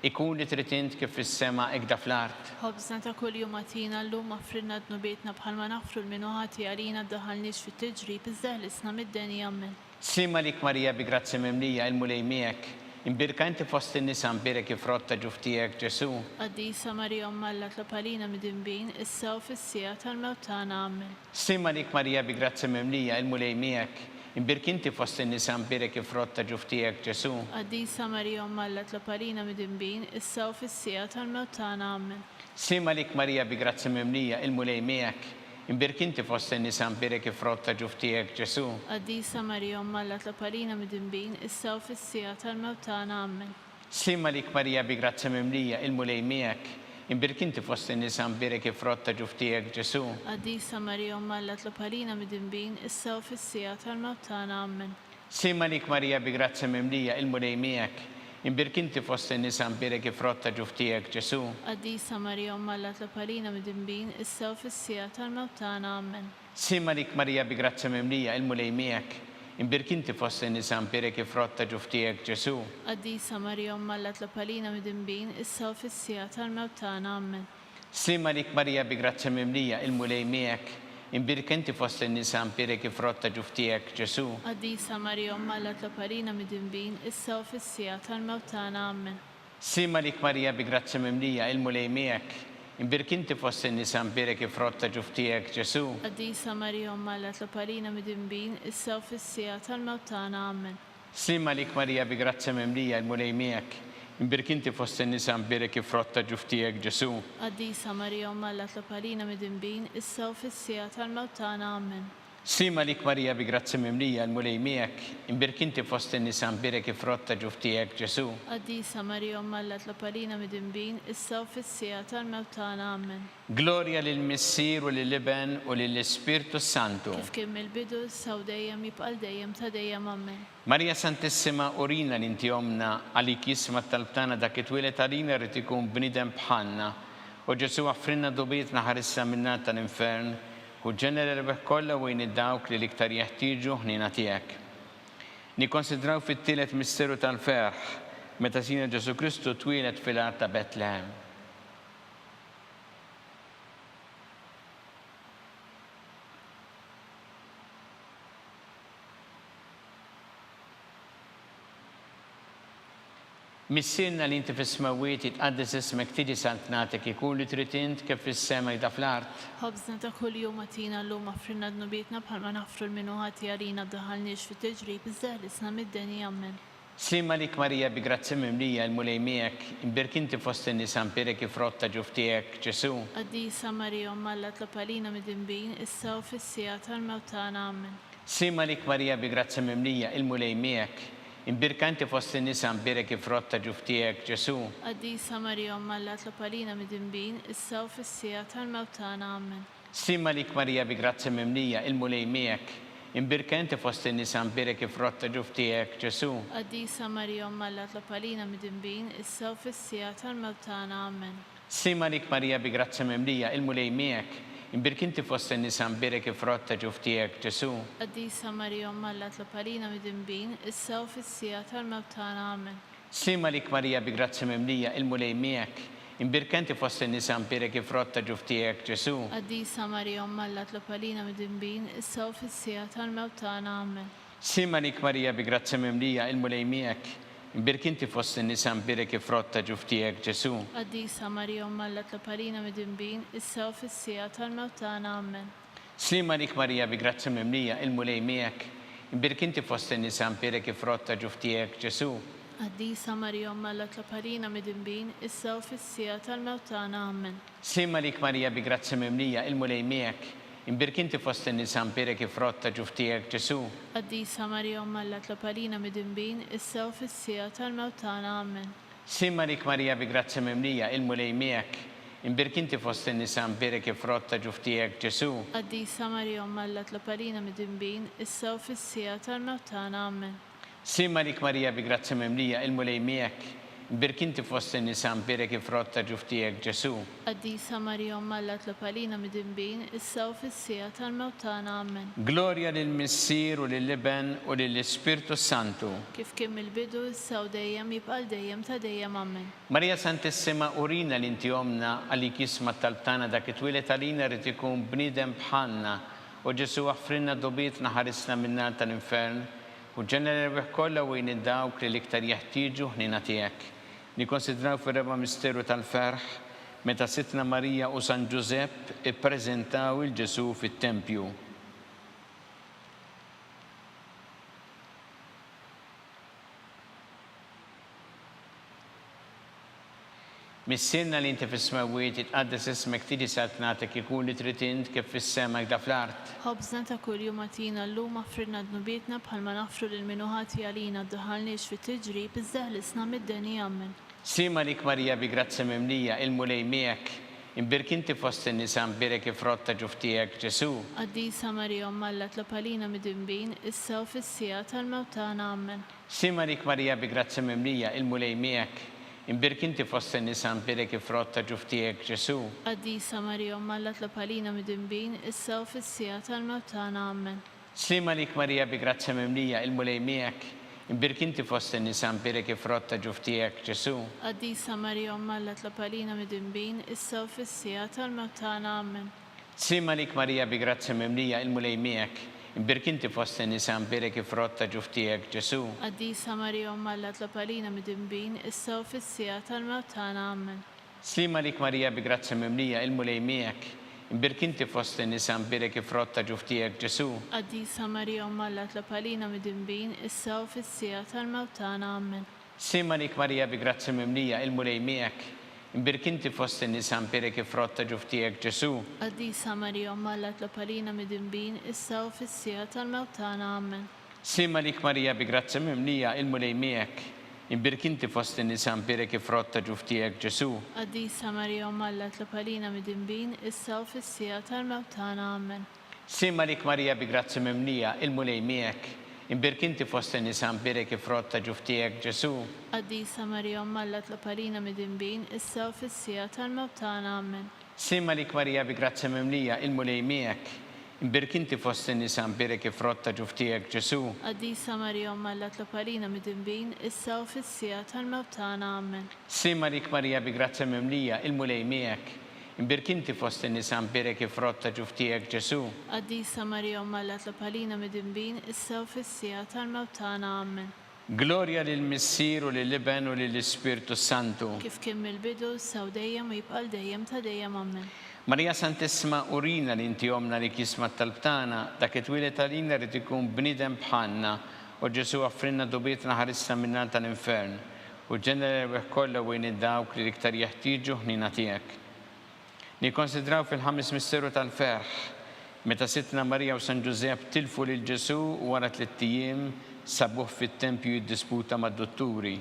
ikun li trid int kif fis-sema ikda fl-art. Ħobżna ta' kuljum għatina llum affrinna d-nubietna bħalma nafru l-minuħati għalina b'daħalniex fit-tiġrib, iżżeħlisna mid-deni Amen. Slima lik Marija bi grazzi mimlija il-mulej miegħek. Imbirkanti fost in-nisa mbirek ifrotta ġuf tiegħek, Ġesu. Qaddisa Marija Umm Alla tlapalina mid-dinbin, issa u fis-sija tal-mewt tagħna Amen. Slima lik Marija bi grazzi mimlija il-mulej miegħek. Imbirkinti fost in-nisa mbirek ifrotta ġuf tiegħek, Ġesu. Qaddisa Marija Umm Alla tlapalina mid-dinbin, issa u fis-sija tal-mewt tagħna Amen. Slima lik Marija bi grazzi mimlija il-mulej miegħek. Imbirkinti fost in-nisa mbirek ifrotta ġuf tiegħek, Ġesu. Qaddisa Marija Umm Alla tlapalina mid-dinbin, issa u fis-sija tal-mewt tagħna Amen. Slima lik Marija bi grazzi mimlija il-mulej miegħek. Imbirkinti fost in-nisa mbirek ifrotta ġuf tiegħek, Ġesu. Qaddisa Marija Umm Alla tlapalina mid-dinbin, issa u fis-sija tal-mewt tagħna Amen. Slima lik Marija bi grazzi mimlija il-mulej miegħek. Imbirkinti fost in-nisa mbirek ifrotta ġuf tiegħek, Ġesu. Qaddisa Marija Umm Alla tlapalina mid-dinbin, issa u fis-sija tal-mewt tagħna Amen. Slima lik Marija bi grazzi mimlija il-mulej miegħek. Imbirkinti fost in-nisa mbirek ifrotta ġuf tiegħek, Ġesu. Qaddisa Marija Umm Alla tlapalina mid-dinbin, issa u fis-sija tal-mewt tagħna Amen. Slima lik Marija bi grazzi mimlija il-mulej miegħek. Imbirkinti fost in-nisa mbirek ifrotta ġuf tiegħek, Ġesu. Qaddisa Marija Umm Alla tlapalina mid-dinbin, issa u fis-sija tal-mewt tagħna Amen. Slima lik Marija bi grazzi mimlija il-mulej miegħek. Imbirkinti fost in-nisa mbirek ifrotta ġuf tiegħek, Ġesu. Qaddisa Marija Umm Alla tlapalina mid-dinbin, issa u fis-sija tal-mewt tagħna Amen. Slima lik Marija bi grazzi mimlija il-mulej miegħek. Imbirkinti fost in-nisa mbirek ifrotta ġuf tiegħek, Ġesu. Qaddisa Marija Umm Alla tlapalina mid-dinbin, issa u fis-sija tal-mewt tagħna Amen. Slima lik Marija bi grazzi mimlija l-mulej miegħek, imbirk inti fost in-nisa mbirek ifrotta ġuf tiegħek Ġesu. Qaddisa Marija Omma Alla tlapalina mid-dinbin, issa u fis-sija tal-mewt tagħna. Amen. Glorja lill-Missier u lill-Iben u lill-Ispirtu Santu. Kif kien mill-bidu, issa u dejjem jibqal dejjem ta' dejjem. Amen. Marija Santissima urina l-inti omna għalik jisma talbtana dak it-twilet għalina rrid ikun bnidem bħalna. U Ġesu għaffrinna dubietna ħarissa minna tal-infern u ġenera rebeħ kollha wejn id-dawk li l-iktar jeħtieġu ħnina tiegħek. Nikkonsidraw fit-tielet misteru tal-ferħ meta Sina Ġesu Kristu twilet fil-art ta' Betlehem. Missirna li inti fis-smawiet jitqaddes ismek tiġi santnatek ikun li trid int kif fis-sema jda fl-art. Ħobżna ta' kuljum għatina llum affrinna dnubietna bħalma naħfru l-minuħati għalina b'daħalniex fit-tiġrib iżżeħlisna mid-deni. Amen. Slima lik Marija bi grazzi mimlija l-mulej miegħek, imbirk inti fost in-nisa mpirek ifrotta ġuf tiegħek Ġesu. Qaddisa Marija Omma Alla tlapalina mid-dinbin, issa u fis-sija tal-mewt tagħna. Amen. Slima lik Marija bi grazzi mimlija l-mulej miegħek, imbirk inti fost in-nisa mbirek ifrotta ġuf tiegħek Ġesu. Qaddisa Marija Omma Alla tlapalina mid-dinbin, issa u fis-sija tal-mewt tagħna. Amen. Slima lik Marija bi grazzi mimlija l-mulej miegħek, imbirk inti fost in-nisa mbirek ifrotta ġuf tiegħek Ġesu. Qaddisa Marija Omma Alla tlapalina mid-dinbin, issa u fis-sija tal-mewt tagħna. Amen. Slima lik Marija bi grazzi mimlija l-mulej miegħek, imbirk inti fost in-nisa mbirek ifrotta ġuf tiegħek Ġesu. Qaddisa Marija Omma Alla tlapalina mid-dinbin, issa u fis-sija tal-mewt tagħna. Amen. Slima lik Marija bi grazzi mimlija l-mulej miegħek, imbirk inti fost in-nisa mbirek ifrotta ġuf tiegħek Ġesu. Qaddisa Marija Omma Alla tlapalina mid-dinbin, issa u fis-sija tal-mewt tagħna. Amen. Slima lik Marija bi grazzi mimlija l-mulej miegħek, imbirk inti fost in-nisa mbirek ifrotta ġuf tiegħek Ġesu. Qaddisa Marija Omma Alla tlapalina mid-dinbin, issa u fis-sija tal-mewt tagħna. Amen. Slima lik Marija bi grazzi mimlija l-mulej miegħek, imbirk inti fost in-nisa mbirek ifrotta ġuf tiegħek Ġesu. Qaddisa Marija Omma Alla tlapalina mid-dinbin, issa u fis-sija tal-mewt tagħna. Amen. Slima lik Marija bi grazzi mimlija l-mulej miegħek, imbirk inti fost in-nisa mbirek ifrotta ġuf tiegħek Ġesu. Qaddisa Marija Omma Alla tlapalina mid-dinbin, issa u fis-sija tal-mewt tagħna. Amen. Slima lik Marija bi grazzi mimlija l-mulej miegħek, imbirk inti fost in-nisa mbirek ifrotta ġuf tiegħek Ġesu. Qaddisa Marija Omma Alla tlapalina mid-dinbin, issa u fis-sija tal-mewt tagħna. Amen. Slima lik Marija bi grazzi mimlija l-mulej miegħek, imbirk inti fost in-nisa mbirek ifrotta ġuf tiegħek Ġesu. Qaddisa Marija Omma Alla tlapalina mid-dinbin, issa u fis-sija tal-mewt tagħna. Amen. Glorja lill-Missier u lill-Iben u lill-Ispirtu Santu. Kif kien mill-bidu, issa u dejjem jibqal dejjem ta' dejjem. Amen. Marija Santissima urina l-inti omna għalik jisma talbtana dak it-twilet għalina rrid ikun bniedem bħalna u Ġesu għaffrinna dubietna ħarisna minna tal-infern u ġenera rebeħ kollha wejn id-dawk li l-iktar jeħtieġu ħnina tiegħek. Nikkonsidraw fir-reba' misteru tal-ferħ meta Sitna Marija u San Ġusepp ippreżentaw il-Ġesu fit-Tempju. Missirna li inti fis-smawiet jitqaddes ismek tiġi santnatek ikun li trid int kif fis-sema jda fl-art. Ħobżna ta' kuljum għatina llum affrinna dnubietna bħalma naħfru l-minuħati għalina b'daħalniex fit-tiġrib iżżeħlisna mid-deni. Amen. Slima lik Marija bi grazzi mimlija l-mulej miegħek, imbirk inti fost in-nisa mbirek ifrotta ġuf tiegħek Ġesu. Qaddisa Marija Omma Alla tlapalina mid-dinbin, issa u fis-sija tal-mewt tagħna. Amen. Slima lik Marija bi grazzi mimlija l-mulej miegħek, imbirk inti fost in-nisa mbirek ifrotta ġuf tiegħek Ġesu. Qaddisa Marija Omma Alla tlapalina mid-dinbin, issa u fis-sija tal-mewt tagħna. Amen. Slima lik Marija bi grazzi mimlija l-mulej miegħek, imbirk inti fost in-nisa mbirek ifrotta ġuf tiegħek Ġesu. Qaddisa Marija Omma Alla tlapalina mid-dinbin, issa u fis-sija tal-mewt tagħna. Amen. Slima lik Marija bi grazzi mimlija l-mulej miegħek, imbirk inti fost in-nisa mbirek ifrotta ġuf tiegħek Ġesu. Qaddisa Marija Omma Alla tlapalina mid-dinbin, issa u fis-sija tal-mewt tagħna. Amen. Slima lik Marija bi grazzi mimlija l-mulej miegħek, imbirk inti fost in-nisa mbirek ifrotta ġuf tiegħek Ġesu. Qaddisa Marija Omma Alla tlapalina mid-dinbin, issa u fis-sija tal-mewt tagħna. Amen. Slima lik Marija bi grazzi mimlija l-mulej miegħek, Imbirk inti fost in-nisa mperek il-frott ta' ġuf tiegħek Ġesu. Qaddisa Marija Omma Alla tlob għalina midinbin issa u fis-sija tal-mewt tagħna. Amen. Sima lik Marija bi grazzi mimlija il-mulej miegħek. Imbirk inti fost in-nisa mperek il-frott ta' ġuf tiegħek Ġesu. Qaddisa Marija Omma Alla tlob għalina midinbin issa u fis-sija tal-mewt tagħna. Amen. Sima lik Marija bi grazzi mimlija il-mulej miegħek. Imbirk inti fost in-nisa mperek il-frott ta' ġuf tiegħek Ġesu. Qaddisa Marija Omma Alla tlob għalina midinbin issa u fis-sija tal-mewt tagħna. Amen. Sima lik Marija bi grazzi mimlija il-mulej miegħek. Imbirk inti fost in-nisa mperek il-frott ta' ġuf tiegħek Ġesu. Qaddisa Marija Omma Alla tlob għalina midinbin issa u fis-sija tal-mewt tagħna. Amen. Sima lik Marija bi grazzi mimlija il-mulej miegħek. Imbirk inti fost in-nisa mperek il-frott ta' ġuf tiegħek Ġesu. Qaddisa Marija Omma Alla tlob għalina midinbin issa u fis-sija tal-mewt tagħna. Amen. Glorja lill-Missier u lill-Iben u lill-Ispirtu Santu. Kif kien mill-bidu saw dejjem u jibqal dejjem ta' dejjem. Amen. Marija Santissima urina li inti omna li kisma tal-btana, dak it-twilet għalina rrid ikun bnidem bħalna u Ġesu għaffrinna dubietna ħarissa minna tal-infern u ġenera kollha wejn id-dawk li iktar jeħtieġu ħnina tiegħek. Nikkonsidraw fil-ħames misteru tal-ferħ meta Sittna Marija u San Ġusepp tilfu lil Ġesu wara 3 ijiem sabuh fit-tempju jiddisputa mad-dotturi.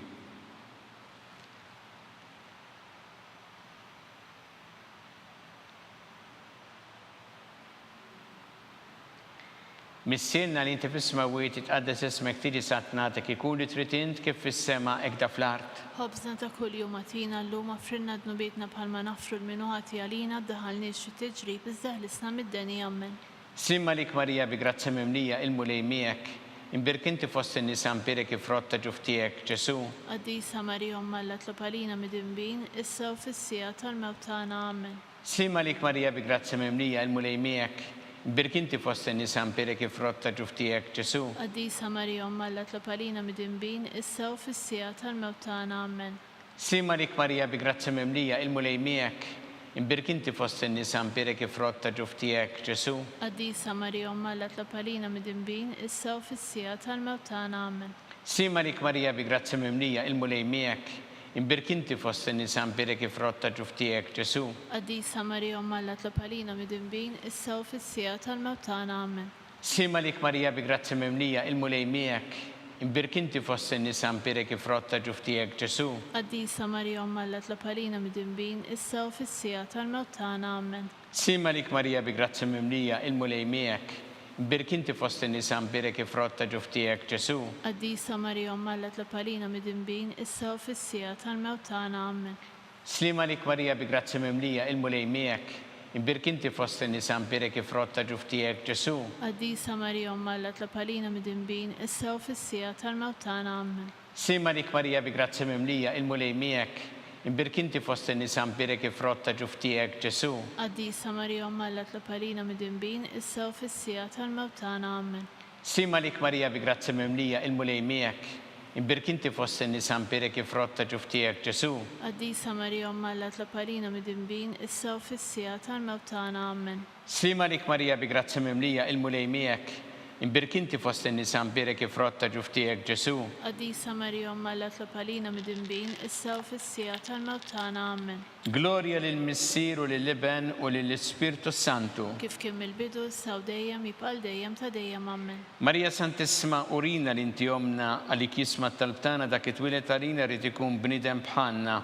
Missienna li inti fis-smawiet titqaddes ismek tiġi satnatek ikun li trid int kif fis-sema hekk da fl-art. Ħobżna ta' kuljum għatina llum affrinna dnubietna bħalma nafru l-minuħati għalina ddaħalniex fit-tiġrib iżda ħlisna mid-deni. Amen. Simma lik Marija bi grazzi mimlija il-mulej miegħek. Imbirk inti fost in-nisa mperek il-frott ta' ġuf tiegħek Ġesu. Qaddisa Marija Omma Alla tlob għalina midinbin issa u fis-sija tal-mewt tagħna. Amen. Simma lik Marija bi grazzi mimlija il-mulej miegħek. Imbirk inti fost in-nisa mperek il-frott ta' ġuf tiegħek Ġesu. Qaddisa Marija Omma Alla tlob għalina midinbin issa u fis-sija tal-mewt tagħna. Amen. Simma lik Marija bi grazzi mimlija il-mulej miegħek. Imbirk inti fost in-nisa mperek il-frott ta' ġuf tiegħek Ġesu. Qaddisa Marija Omma Alla tlob għalina midinbin issa u fis-sija tal-mewt tagħna. Amen. Simma lik Marija bi grazzi mimlija il-mulej miegħek. Imbirk inti fost in-nisa mperek il-frott ta' ġuf tiegħek Ġesu. Qaddisa Marija Omma Alla tlob għalina midinbin issa u fis-sija tal-mewt tagħna. Amen. Simma lik Marija bi grazzi mimlija il-mulej miegħek. Imbirk inti fost in-nisa mperek il-frott ta' ġuf tiegħek Ġesu. Qaddisa Marija Omma Alla tlob għalina midinbin issa u fis-sija tal-mewt tagħna. Amen. Simma lik Marija bi grazzi mimlija il-mulej miegħek. Imbirk inti fost in-nisa mperek il-frott ta' ġuf tiegħek Ġesu. Qaddisa Marija Omma Alla tlob għalina midinbin issa u fis-sija tal-mewt tagħna. Amen. Slima lik Marija bi grazzi mimlija il-mulej miegħek. Imbirk inti fost in-nisa mperek il-frott ta' ġuf tiegħek Ġesu. Qaddisa Marija Omma Alla tlob għalina midinbin issa u fis-sija tal-mewt tagħna. Amen. Simma lik Marija bi grazzi mimlija il-mulej miegħek. Imbirk inti fost in-nisa mperek il-frott ta' ġuf tiegħek Ġesu. Qaddisa Marija Omma Alla tlob għalina midinbin issa u fis-sija tal-mewt tagħna. Amen. Simma lik Marija bi grazzi mimlija il-mulej miegħek. Imbirk inti fost in-nisa mperek il-frott ta' ġuf tiegħek Ġesu. Qaddisa Marija Omma Alla tlob għalina midinbin issa u fis-sija tal-mewt tagħna. Amen. Simma lik Marija bi grazzi mimlija il-mulej miegħek. Imbirk inti fost in-nisa mperek il-frott ta' ġuf tiegħek Ġesu. Qaddisa Marija Omma Alla tlob għalina midinbin issa u fis-sija tal-mewt tagħna. Amen. Glorja lill-Missier u lill-Iben u lill-Ispirtu Santu. Kif kien mill-bidu saw dejjem jibqal dejjem ta' dejjem. Amen. Marija Santissima urina li inti omna għalli kisma tal-btana dak it-twilet għalina rrid ikun bnidem bħalna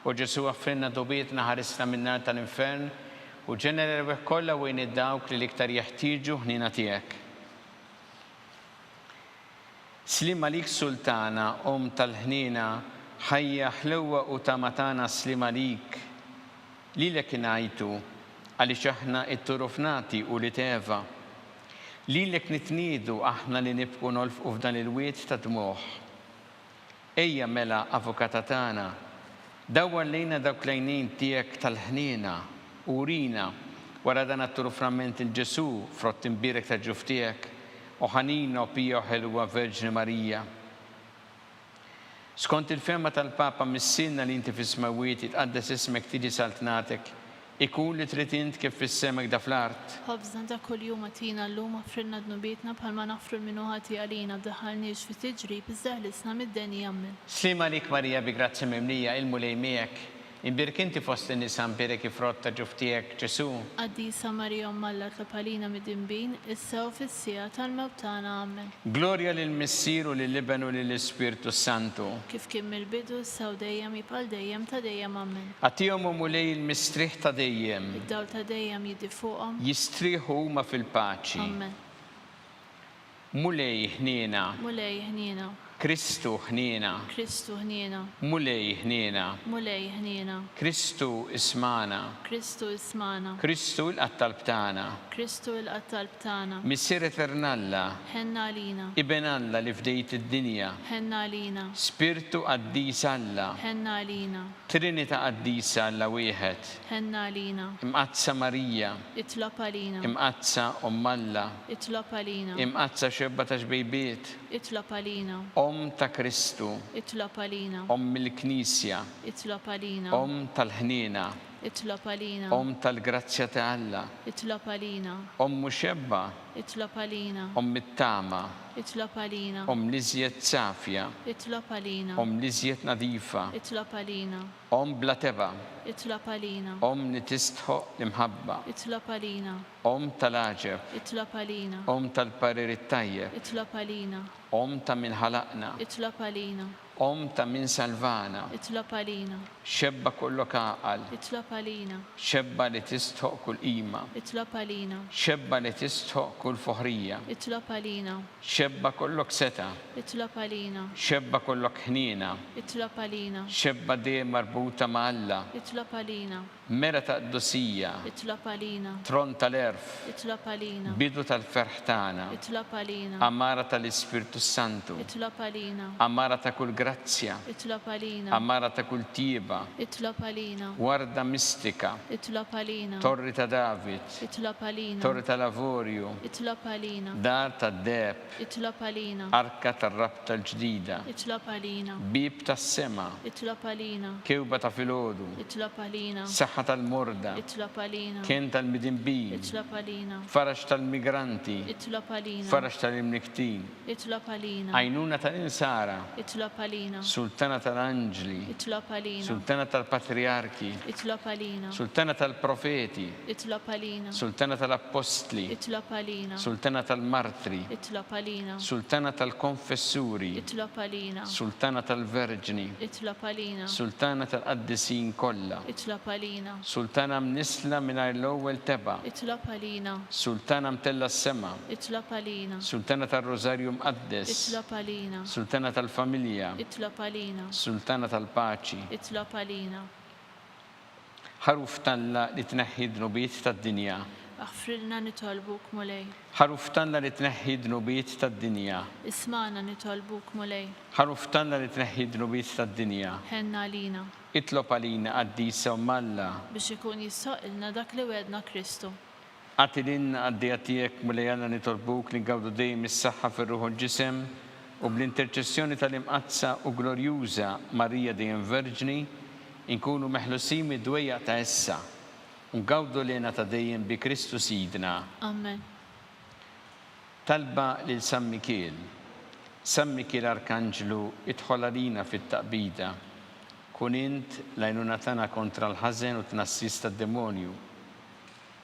u Ġesu għaffrinna dubietna ħarisna minna tal-infern u ġenera kollha wejn id-dawk li iktar jeħtieġu ħnina tiegħek. Slima lik Sultana, tal-ħnina, ħajja ħlewwa u tamatana slima lik. Lilek ingħajtu għaliex aħna it-turufnati u li teva. Lilek nitniedu aħna li nibqu nolfqu f'dan il-wiet ta' dmuħ. Ejja mela avukata tagħna, dawwar lejna dawk lejnin tiegħek tal-ħnina, urina wara dan at-turuframent il-Ġesu frott imbirek ta' ġuf tiegħek. U ħanina u pija ħelwa Verġni Marija. Skont il-fema tal-Papa missinna li inti fis-smawiet tqaddes ismek tiġi saltnatek, ikun li trid int kif fis-semek da fl-art. Ħobżna ta' kuljum għatina llum affrinna dnubietna bħalma nafru l-minuħati għalina ddaħħalniex fit-tiġrib iżda ħlisna mid-deni. Amen. Slima lik Marija bi grazzi mimlija il-mulej miegħek. Imbirk inti fost in-nisa nbirek ifrott ta' ġuf tiegħek Ġesu. Qaddisa Marija Malla tlapalina mid-dinbin, issa u fis-sija tal-mewt tagħna. Amen. Glorja lil Missier u lill-Iben u lill-Ispirtu Santu. Kif kien mill-bidu issa u dejjem jibqal dejjem ta' dejjem. Amen. Għatihom mulej il-mistrieħ ta' dejjem. Id-dawl ta' dejjem jiddi fuqhom. Jistrieħu huma fil-paċi. Amen. Mulej ħniena. Mulej ħniena. Kristu ħniena. Kristu ħniena. Mulej ħniena. Mulej ħniena. Kristu ismana. Kristu ismana. Kristu l-qattalb tagħna. Kristu l-qattalb tagħna. Missier Eternalla. Ħenna lina. Iben Alla li fdejt id-dinja. Ħenna lina. Spirtu qaddis Alla. Ħenna lina. Trinita qaddisa Alla wieħed. Ħenna lina. Imqazza Marija. Itlob għalina. Imqazza Alla. Itlob għalina. Imqazza xebba ta' xbejbiet. Itlob għalina. Ta' Kristu. Itlob għalina. Il-Knisja. Itlob għalina. Tal-ħniena. Itlob għalina. Tal-grazzja ta' Alla. Itlob għalina. Muxebba. Itlob għalina. It-tama. Itlob għalina. Liżjed safja. Itlob għalina. Liżjed nadifa. Itlob għalina. Bla teba. Itlob għalina. Nitistħoq l-imħabba. Itlob għalina. Tal-aġeb. Itlob għalina. Tal-parir it-tajjeb. Itlob għalina. Ta' min ħalaqna. Itlob għalina. Ta' min salvana. Itlob għalina. Xebba kollok għaqal. Itlob għalina. Xebba li tistħoq kull qima. Itlob għalina. Xebba li tistħoq kull foħrija. Itlob għalina. Xebba kollok seta. Itlob għalina. Xebba kollok ħniena. Itlob għalina. Xebba dejjem marbuta ma' Alla. Itlob għalina. Mera ta' qdusija. Itlob għalina. Tron tal-erf. Itlob għalina. Bidu tal-ferħ tagħna. Itlob għalina. Amara tal-Ispirtu Santu. Itlob għalina. Amara ta' kull grazzja. Itlob għalina. Amara ta' kull tieba. Itlob għalina. Warda mistika. Itlob għalina. Torri ta' David. Itlob għalina. Torri ta' Lavorju. Itlob għalina. Dar ta' Deb. Itlob għalina. Arka tar-rab tal-ġdida. Itlob għalina. Bib tas-sema. Itlob għalina. Kewba ta' filgħodu. Itlob għalina. Saħħa tal-morda. Itlob għalina. Kien tal-midinbin. Itlob għalina. Farax tal-migranti. Itlob għalina. Farax tal-imniktin. Itlob għalina. Għajnuna tal-insara. Itlob għalina. Sultana tal-anġli. Itlob għalina. Sultana tal-patriarki. Itlob għalina. Sultana tal-profeti. Itlob għalina. Sultana tal-apostli. Itlob għalina. Sultana tal-martri. Itlob għalina. Sultana tal-konfessuri. Itlob għalina. Sultana tal-verġni. Itlob għalina. Sultana tal-qaddisin kollha. Itlob għalina. Sultana mnisla mingħajr l-ewwel teba. Itlob għalina. Sultana mtella s-sema. Itlob għalina. Sultana tal-Rożarju mqaddes. Itlob għalina. Sultana tal-familja. Itlob għalina. Sultana tal-paċi. Itlob għalina. Ħaruf Alla li tneħħi dnubiet tad-dinja. Aħfrilna nitolbuk mulej. Ħaruf Alla li tneħħi dnubiet tad-dinja. Ismana nitolbuk mulej. Ħaruf Alla li tneħħi dnubiet tad-dinja. Ħenna lina. Itlob għalina qaddisa Alla. Biex ikun jissoqilna dak li wedna Kristu. Għatilin għaddija tiegħek mulej Alla nitolbuk li ngawdu dejjem is-saħħa fir-ruħ u l-ġisem u bl-interċessjoni tal-imqazza u glorjuża Marija dejjem Verġni inkunu meħlusin mid-dwejja ta' issa u ngawdu lena ta' dejjem bi Kristu Sidna. Amen. Talba lil San Mikiel. San Mikiel Arkanġlu idħol għalina fit-taqbida. Kun int l-għajnuna tagħna kontra l-ħażen u tnassis tad-demonju.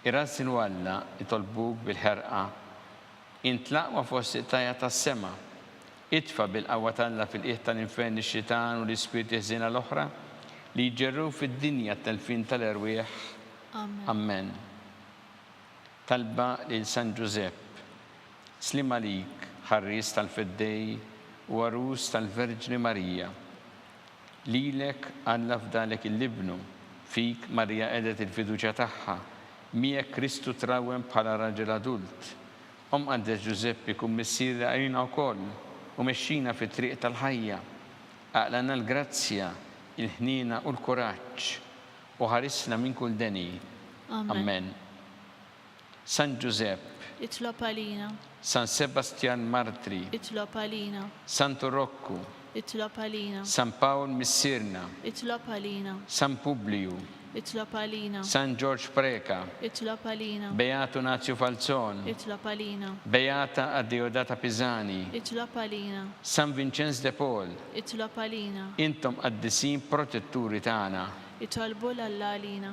Irrażinu Alla itolbuk bil-ħerqa. Int laqwa fost it-tajja tas-sema. Itfa bil-qawwa Alla fil-qiegħ tal-infern ix-xitan u l-ispirti ħżiena l-oħra li jġerru fid-dinja t-telfin tal-erwieħ. Amen. Talba lil San Giusepp. Slim għalik, ħarris tal-Feddej u għarus tal-Verġni Marija. Lilek Alla fdalek il-libnu, fik Marija edet il-fiduċja tagħha, miegħek Kristu trawem bħala raġel adult. Għaddes Giuseppe kun missier għalina wkoll u mexxina fit-triq tal-ħajja. Aqlana l-grazzja, il-ħnina u l-kuraġġ u ħarisna minn kull deni. Amen. San Giuseppe. Itlob għalina. San Sebastian Martri. Itlob għalina. Santo Rocco. Itlob għalina. San Paul Missirna. Itlob għalina. San Publiu. Itlob għalina. San George Preka. Itlob għalina. Beato Nazio Falzon. Itlob għalina. Beata Addeodata Pisani. Itlob għalina. San Vincenz de Paul. Itlob għalina. Intom qaddisin protetturi tagħna. Itolbu l-Alla għalina.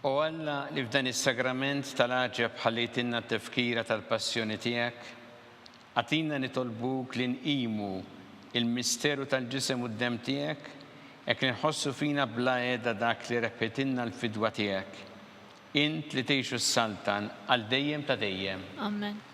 U Alla li f'dan is-sagrament tal-għaġeb ħallejtinna t-tifkira tal-passjoni tiegħek, għatina nitolbuk li nqimu il-misteru tal-ġisem u d-dem tiegħek, hekk li nħossu fina bla qiegħda dak li repetilna l-fidwa tiegħek. Int li tgħixu s-saltan għal dejjem ta' dejjem. Amen.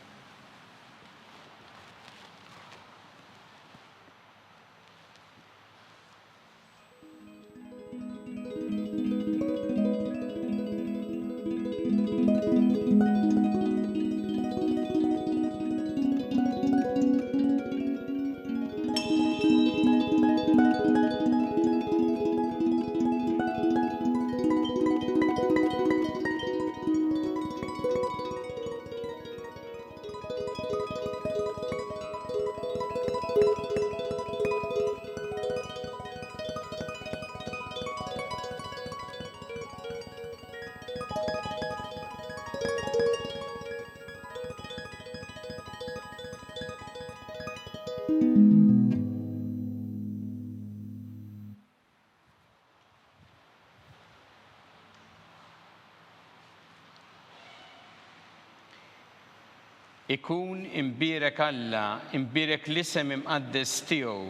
Ikun imbierek Alla, imbierek l-isem imqaddes tiegħu,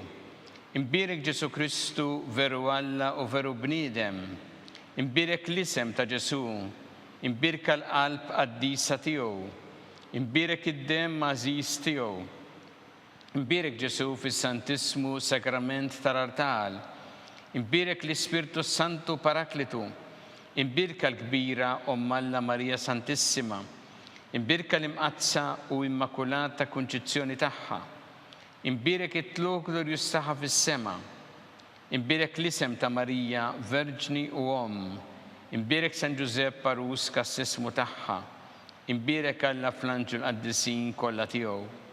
imbierek Ġesu Kristu veru Alla u veru bniedem, imbierek l-isem ta' Ġesu, imbierek l-qalb qaddisa tiegħu, imbierek id-dem għażiż tiegħu, imbierek Ġesu fis-Santismu Sakrament tal-Artal, imbierek l-Ispirtu Santu Paraklitu, imbierek l-kbira Alla Marija Santissima, imbirka l-imqazza u immakulata kunċizzjoni tagħha, imbirek it-tluq glorjus tagħha fis-sema, imbirek l-isem ta' Marija Verġni u imbirek San Giuseppe Parus kas-sismu tagħha, imbirek Alla fl-anġel qaddisin kollha tiegħu.